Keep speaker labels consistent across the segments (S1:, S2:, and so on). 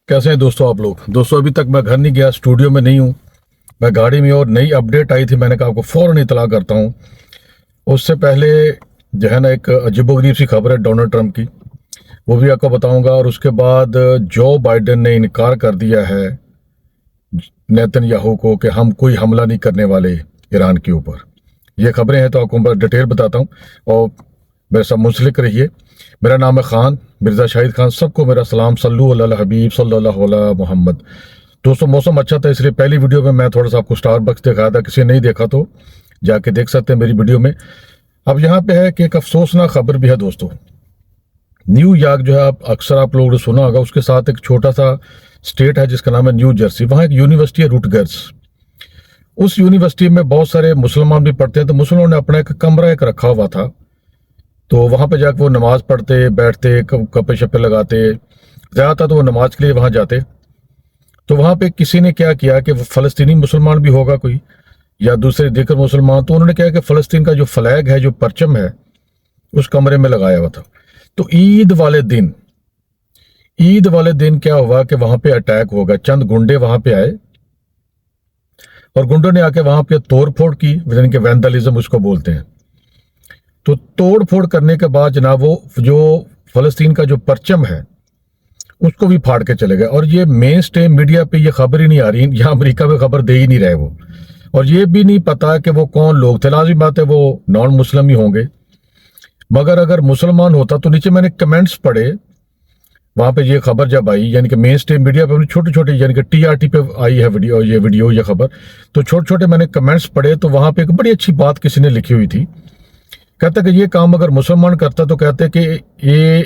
S1: कैसे हैं दोस्तों आप लोग। दोस्तों अभी तक मैं घर नहीं गया, स्टूडियो में नहीं हूँ, मैं गाड़ी में, और नई अपडेट आई थी, मैंने कहा आपको फ़ौरन इतला करता हूँ। उससे पहले जो है ना एक अजीबोगरीब सी खबर है डोनाल्ड ट्रंप की, वो भी आपको बताऊंगा। और उसके बाद जो बाइडेन ने इनकार कर दिया है नेतन्याहू को कि हम कोई हमला नहीं करने वाले ईरान के ऊपर। ये खबरें हैं तो आपको डिटेल बताता हूँ और मेरे साथ मुंसलिक रहिए। मेरा नाम है खान, मिर्ज़ा शाहिद खान। सबको मेरा सलाम, सल्लु अला हबीब सल्लल्लाहु अलैहि मोहम्मद। दोस्तों मौसम अच्छा था, इसलिए पहली वीडियो में मैं थोड़ा सा आपको स्टारबक्स दिखाया था, किसी ने नहीं देखा तो जाके देख सकते हैं मेरी वीडियो में। अब यहाँ पे है कि एक अफसोसनाक खबर भी है दोस्तों। न्यूयॉर्क जो है, अक्सर आप लोगों ने सुना होगा, उसके साथ एक छोटा सा स्टेट है जिसका नाम है न्यू जर्सी। वहाँ एक यूनिवर्सिटी है रूटगर्स। उस यूनिवर्सिटी में बहुत सारे मुसलमान भी पढ़ते हैं, तो मुसलमानों ने अपना एक कमरा एक रखा हुआ था, तो वहाँ पे जाकर वो नमाज पढ़ते, बैठते, कपड़े शपे लगाते। ज़्यादातर तो वो नमाज के लिए वहाँ जाते। तो वहाँ पे किसी ने क्या किया कि फ़लस्तीनी मुसलमान भी होगा कोई या दूसरे दीगर मुसलमान, तो उन्होंने क्या कि फ़लस्तीन का जो फ्लैग है, जो परचम है, उस कमरे में लगाया हुआ था। तो ईद वाले दिन क्या हुआ कि वहाँ पे अटैक होगा। चंद गुंडे वहाँ पे आए और गुंडों ने आके वहाँ पे तोड़ फोड़ की, यानी कि वैंडलिज्म उसको बोलते हैं। तो तोड़ फोड़ करने के बाद जनाब वो जो फ़लस्तीन का जो परचम है उसको भी फाड़ के चले गए। और ये मेन स्ट्रीम मीडिया पे ये खबर ही नहीं आ रही, यहाँ अमेरिका में खबर दे ही नहीं रहे वो, और ये भी नहीं पता कि वो कौन लोग थे। लाज़िम बात है वो नॉन मुस्लिम ही होंगे, मगर अगर मुसलमान होता तो नीचे मैंने कमेंट्स पढ़े वहाँ पे ये खबर जब आई, यानी कि मेन स्ट्रीम मीडिया पे छोटे छोटे, यानी कि TRT पे आई है ये खबर, तो छोटे छोटे मैंने कमेंट्स पढ़े। तो वहाँ पे एक बड़ी अच्छी बात किसी ने लिखी हुई थी, कहता कि ये काम अगर मुसलमान करता तो कहते कि ये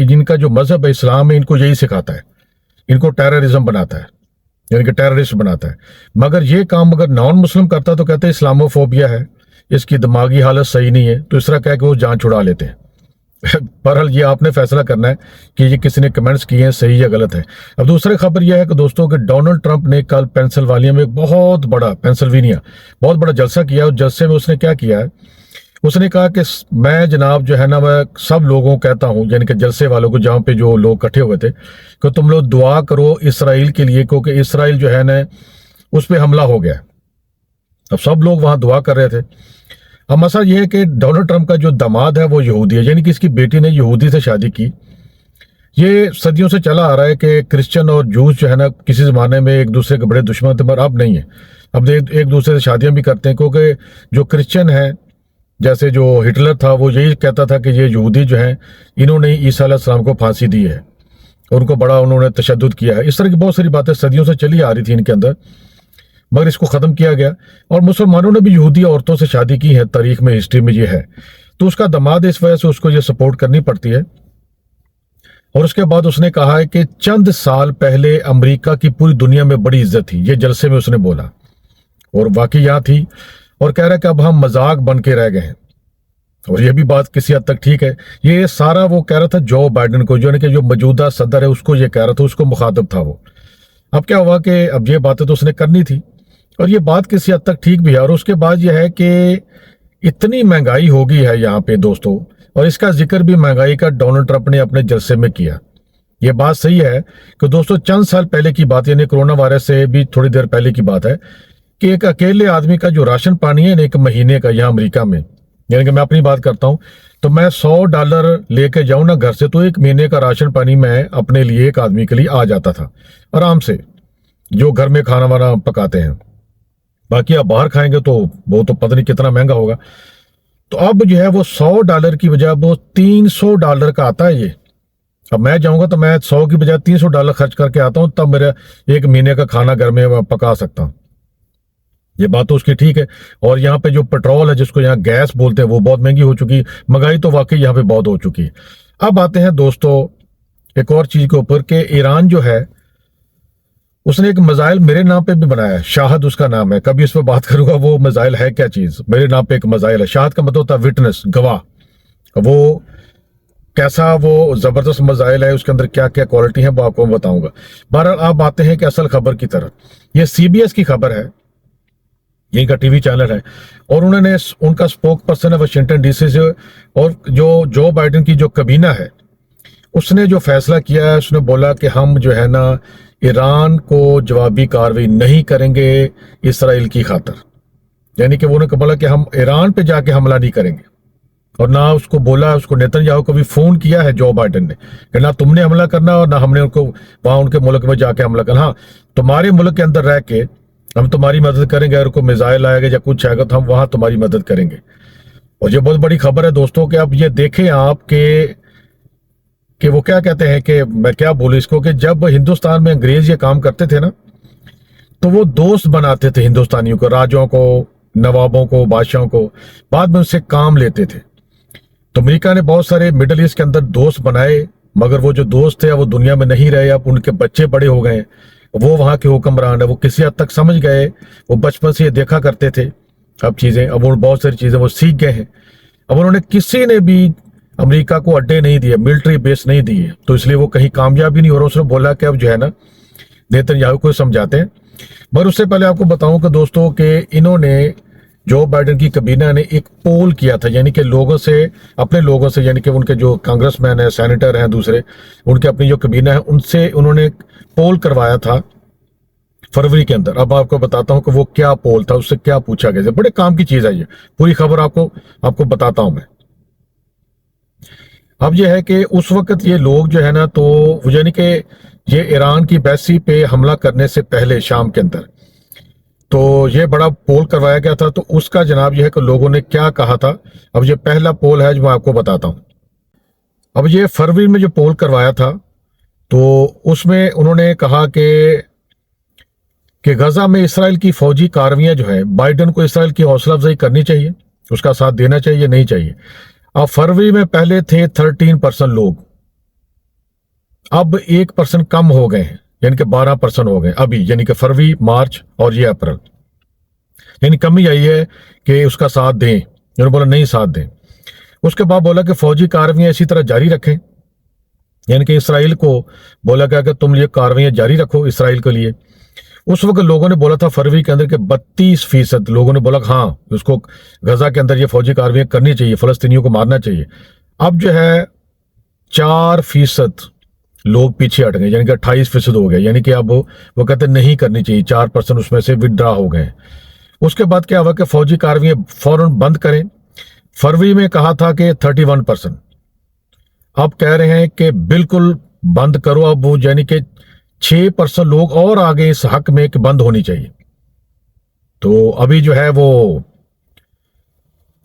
S1: इनका जो मजहब है इस्लाम है, इनको यही सिखाता है, इनको टेररिज्म बनाता है, यानी कि टेररिस्ट बनाता है। मगर ये काम अगर नॉन मुस्लिम करता तो कहते इस्लामोफोबिया है, इसकी दिमागी हालत सही नहीं है, तो इस तरह कह के वो जान छुड़ा लेते हैं। बहरहाल ये आपने फैसला करना है कि ये किसी ने कमेंट्स किए हैं सही या गलत है। अब दूसरी खबर यह है कि दोस्तों कि डोनाल्ड ट्रंप ने कल पेंसिल्वेनिया में एक बहुत बड़ा जलसा किया। और जलसे में उसने क्या किया है, उसने कहा कि मैं जनाब जो है ना, मैं सब लोगों को कहता हूँ, यानी कि जलसे वालों को, जहाँ पे जो लोग इकट्ठे हुए थे, कि तुम लोग दुआ करो इसराइल के लिए, क्योंकि इसराइल जो है ना उस पर हमला हो गया। अब सब लोग वहाँ दुआ कर रहे थे। अब मसला ये है कि डोनाल्ड ट्रंप का जो दामाद है वो यहूदी है, यानी कि इसकी बेटी ने यहूदी से शादी की। ये सदियों से चला आ रहा है कि क्रिश्चियन और जूस जो है ना किसी ज़माने में एक दूसरे के बड़े दुश्मन थे, मगर अब नहीं है। अब एक दूसरे से शादियाँ भी करते हैं, क्योंकि जो क्रिश्चियन है, जैसे जो हिटलर था, वो यही कहता था कि ये यहूदी जो हैं इन्होंने ईसा अलैहिस्सलाम को फांसी दी है, उनको बड़ा उन्होंने तशद्दुद किया है। इस तरह की बहुत सारी बातें सदियों से चली आ रही थी इनके अंदर, मगर इसको ख़त्म किया गया। और मुसलमानों ने भी यहूदी औरतों से शादी की है, तारीख में, हिस्ट्री में ये है। तो उसका दामाद, इस वजह से उसको ये सपोर्ट करनी पड़ती है। और उसके बाद उसने कहा है कि चंद साल पहले अमेरिका की पूरी दुनिया में बड़ी इज्जत थी, ये जलसे में उसने बोला, और वाकई यहाँ थी। और कह रहा है कि अब हम मजाक बन के रह गए हैं। और ये भी बात किसी हद तक ठीक है। ये सारा वो कह रहा था जो बाइडेन को, जो मौजूदा सदर है उसको ये कह रहा था, उसको मुखातब था वो। अब क्या हुआ कि अब ये बातें तो उसने करनी थी, और ये बात किसी हद तक ठीक भी है। और उसके बाद ये है कि इतनी महंगाई हो गई है यहाँ पे दोस्तों, और इसका जिक्र भी महंगाई का डोनाल्ड ट्रंप ने अपने जलसे में किया। ये बात सही है कि दोस्तों चंद साल पहले की बात, यानी कोरोना वायरस से भी थोड़ी देर पहले की बात है, कि एक अकेले आदमी का जो राशन पानी है एक महीने का यहाँ अमेरिका में, यानी कि मैं अपनी बात करता हूँ, तो मैं $100 लेके जाऊँ ना घर से, तो एक महीने का राशन पानी मैं अपने लिए, एक आदमी के लिए आ जाता था आराम से, जो घर में खाना वाना पकाते हैं। बाकी आप बाहर खाएंगे तो वो तो पता नहीं कितना महंगा होगा। तो अब जो है वो $100 की बजाय वो $300 का आता है ये। अब मैं जाऊंगा तो मैं 100 की बजाय $300 खर्च करके आता हूँ, तब मेरा एक महीने का खाना घर में पका सकता हूँ। ये बात तो उसकी ठीक है। और यहाँ पे जो पेट्रोल है, जिसको यहाँ गैस बोलते हैं, वो बहुत महंगी हो चुकी, महंगाई तो वाकई यहाँ पे बहुत हो चुकी है। अब आते हैं दोस्तों एक और चीज के ऊपर कि ईरान जो है उसने एक मिसाइल मेरे नाम पे भी बनाया है, शाहद उसका नाम है। कभी इस पर बात करूंगा वो मिसाइल है क्या चीज। मेरे नाम पे एक मिसाइल है, शाहद का मतलब होता है विटनेस, गवाह। वो कैसा वो जबरदस्त मिसाइल है, उसके अंदर क्या क्या क्वालिटी है वो आपको बताऊंगा। बहरहाल आप आते हैं कि असल खबर की तरफ। ये CBS की खबर है ये इनका टीवी चैनल है, और उन्होंने, उनका स्पोक पर्सन है वाशिंगटन डीसी से, और जो बाइडेन की जो कबीना है उसने जो फैसला किया है, उसने बोला कि हम जो है ना ईरान को जवाबी कार्रवाई नहीं करेंगे इसराइल की खातर, यानी कि उन्होंने बोला कि हम ईरान पे जाके हमला नहीं करेंगे। और ना उसको बोला, उसको नेतन्याहू को भी फोन किया है जो बाइडेन ने कि ना तुमने हमला करना और ना हमने उनको वहां उनके मुल्क में जाके हमला करना। हाँ, तुम्हारे मुल्क के अंदर रह के हम तुम्हारी मदद करेंगे, अगर कोई मिसाइल आएगा या कुछ आएगा तो हम वहां तुम्हारी मदद करेंगे। और ये बहुत बड़ी खबर है दोस्तों कि अब ये देखें आप कि वो क्या कहते हैं, कि मैं क्या बोलूं इसको, कि जब हिंदुस्तान में अंग्रेज ये काम करते थे ना तो वो दोस्त बनाते थे हिंदुस्तानियों को, राजों को, नवाबों को, बादशाहों को, बाद में उनसे काम लेते थे। तो अमेरिका ने बहुत सारे मिडल ईस्ट के अंदर दोस्त बनाए, मगर वो जो दोस्त थे वो दुनिया में नहीं रहे। अब उनके बच्चे बड़े हो गए, वो वहां के हुक्मरान है, वो किसी हद तक समझ गए, वो बचपन से ये देखा करते थे अब चीजें, अब वो बहुत सारी चीजें वो सीख गए हैं। अब उन्होंने, किसी ने भी अमेरिका को अड्डे नहीं दिए, मिलिट्री बेस नहीं दिए, तो इसलिए वो कहीं कामयाब ही नहीं हो रहा। उसने बोला कि अब जो है ना नेतन्याहू को समझाते हैं। मगर उससे पहले आपको बताऊं कि दोस्तों कि इन्होंने, जो बाइडेन की कबीना ने एक पोल किया था, यानी कि लोगों से, अपने लोगों से, यानी कि उनके जो कांग्रेसमैन है, सेनेटर हैं, दूसरे उनके अपनी जो कबीना है, उनसे उन्होंने पोल करवाया था फरवरी के अंदर। अब आपको बताता हूं कि वो क्या पोल था, उससे क्या पूछा गया। बड़े काम की चीज है ये, पूरी खबर आपको बताता हूं मैं। अब ये है कि उस वक्त ये लोग जो है ना, तो यानी कि ये ईरान की एम्बेसी पे हमला करने से पहले शाम के अंदर तो ये बड़ा पोल करवाया गया था। तो उसका जनाब यह है कि लोगों ने क्या कहा था। अब ये पहला पोल है जो मैं आपको बताता हूं। अब ये फरवरी में जो पोल करवाया था तो उसमें उन्होंने कहा कि गजा में इसराइल की फौजी कार्रवाइयां जो है, बाइडेन को इसराइल की हौसला अफजाई करनी चाहिए, उसका साथ देना चाहिए, नहीं चाहिए। अब फरवरी में पहले थे 13% लोग, अब 1% कम हो गए हैं, यानी कि 12% हो गए अभी, यानी कि फरवरी, मार्च और ये अप्रैल, यानी कमी आई है कि उसका साथ दें। उन्होंने बोला नहीं साथ दें। उसके बाद बोला कि फौजी कार्रवाइयां इसी तरह जारी रखें, यानी कि इसराइल को बोला गया कि तुम ये कार्रवाइयां जारी रखो इसराइल के लिए। उस वक्त लोगों ने बोला था फरवरी के अंदर कि 32% लोगों ने बोला हाँ, उसको गजा के अंदर ये फौजी कार्रवाइयां करनी चाहिए, फलस्तीनियों को मारना चाहिए। अब जो है 4% लोग पीछे हट गए, यानी कि 28% हो गए, यानी कि अब वो कहते नहीं करनी चाहिए, 4% उसमें से विड्रा हो गए। उसके बाद क्या हुआ कि फौजी कार्रवाइयां फौरन बंद करें। फरवरी में कहा था कि 31%, अब कह रहे हैं कि बिल्कुल बंद करो। अब वो यानी कि 6% लोग और आगे इस हक में कि बंद होनी चाहिए। तो अभी जो है वो,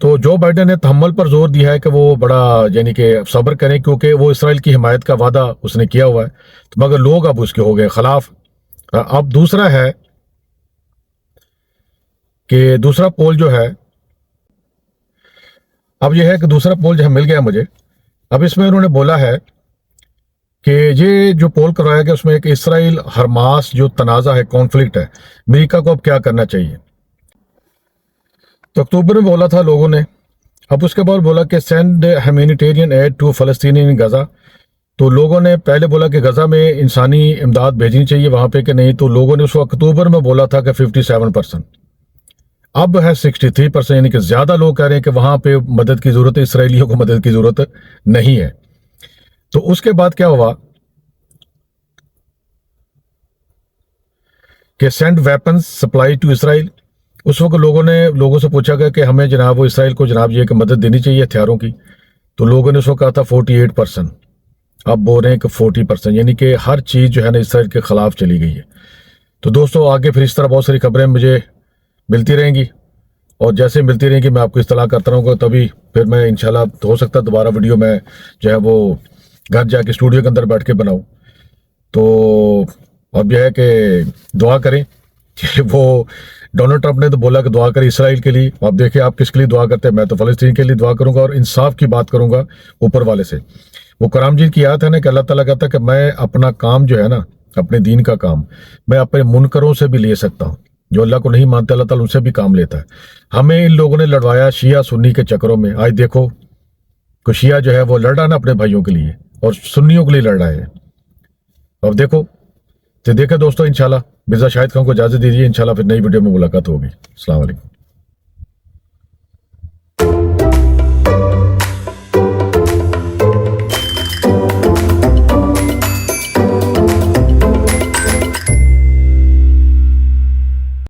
S1: तो जो बाइडेन ने तहम्मुल पर जोर दिया है कि वो बड़ा यानी कि सब्र करें, क्योंकि वो इसराइल की हिमायत का वादा उसने किया हुआ है। तो मगर लोग अब उसके हो गए खिलाफ। अब दूसरा है कि दूसरा पोल जो है, अब यह है कि दूसरा पोल जो है मिल गया मुझे। अब इसमें उन्होंने बोला है कि ये जो पोल करवाया गया उसमें कि इसराइल हमास जो तनाज़ा है, कॉन्फ्लिक्ट है, अमेरिका को अब क्या करना चाहिए। तो अक्टूबर में बोला था लोगों ने। अब उसके बाद बोला कि सेंड ह्यूमैनिटेरियन एड टू फलस्तीनी इन गजा। तो लोगों ने पहले बोला कि गजा में इंसानी इमदाद भेजनी चाहिए वहां पे कि नहीं, तो लोगों ने उस वक्त अक्टूबर में बोला था कि 57%, अब है 63%, यानी कि ज्यादा लोग कह रहे हैं कि वहां पे मदद की जरूरत है, इसराइलियों को मदद की जरूरत नहीं है। तो उसके बाद क्या हुआ कि send weapons supply to Israel. उस वक्त लोगों से पूछा गया कि हमें जनाब वो इसराइल को जनाब ये कि मदद देनी चाहिए हथियारों की। तो लोगों ने उस वक्त कहा था 48%, अब बोल रहे हैं कि 40%, यानी कि हर चीज जो है ना इसराइल के खिलाफ चली गई है। तो दोस्तों आगे फिर इस तरह बहुत सारी खबरें मुझे मिलती रहेंगी, और जैसे मिलती रहेंगी मैं आपको इत्तला करता रहूँगा, तभी फिर मैं इंशाल्लाह हो सकता है दोबारा वीडियो में जो है वो घर जाके स्टूडियो के अंदर बैठ के बनाऊँ। तो अब यह है कि दुआ करें कि वो, डोनाल्ड ट्रंप ने तो बोला कि दुआ करें इसराइल के लिए। अब देखिए आप किसके लिए दुआ करते हैं। मैं तो फलस्तीन के लिए दुआ करूंगा और इंसाफ की बात करूंगा ऊपर वाले से। वो कलाम जी की आयत है ना कि अल्लाह ताला कहता है कि मैं अपना काम जो है ना, अपने दीन का काम, मैं अपने मुनकरों से भी ले सकता हूँ। जो अल्लाह को नहीं मानते अल्लाह ताला उनसे भी काम लेता है। हमें इन लोगों ने लड़वाया शिया सुन्नी के चक्करों में। आज देखो कि शिया जो है वो लड़ रहा ना अपने भाइयों के लिए, और सुन्नियों के लिए लड़ रहा है। अब देखो تو دیکھیں دوستو، انشاءاللہ مرزا شاہد خان کو اجازت دیجیے، انشاءاللہ پھر نئی ویڈیو میں ملاقات ہوگی۔ السلام علیکم۔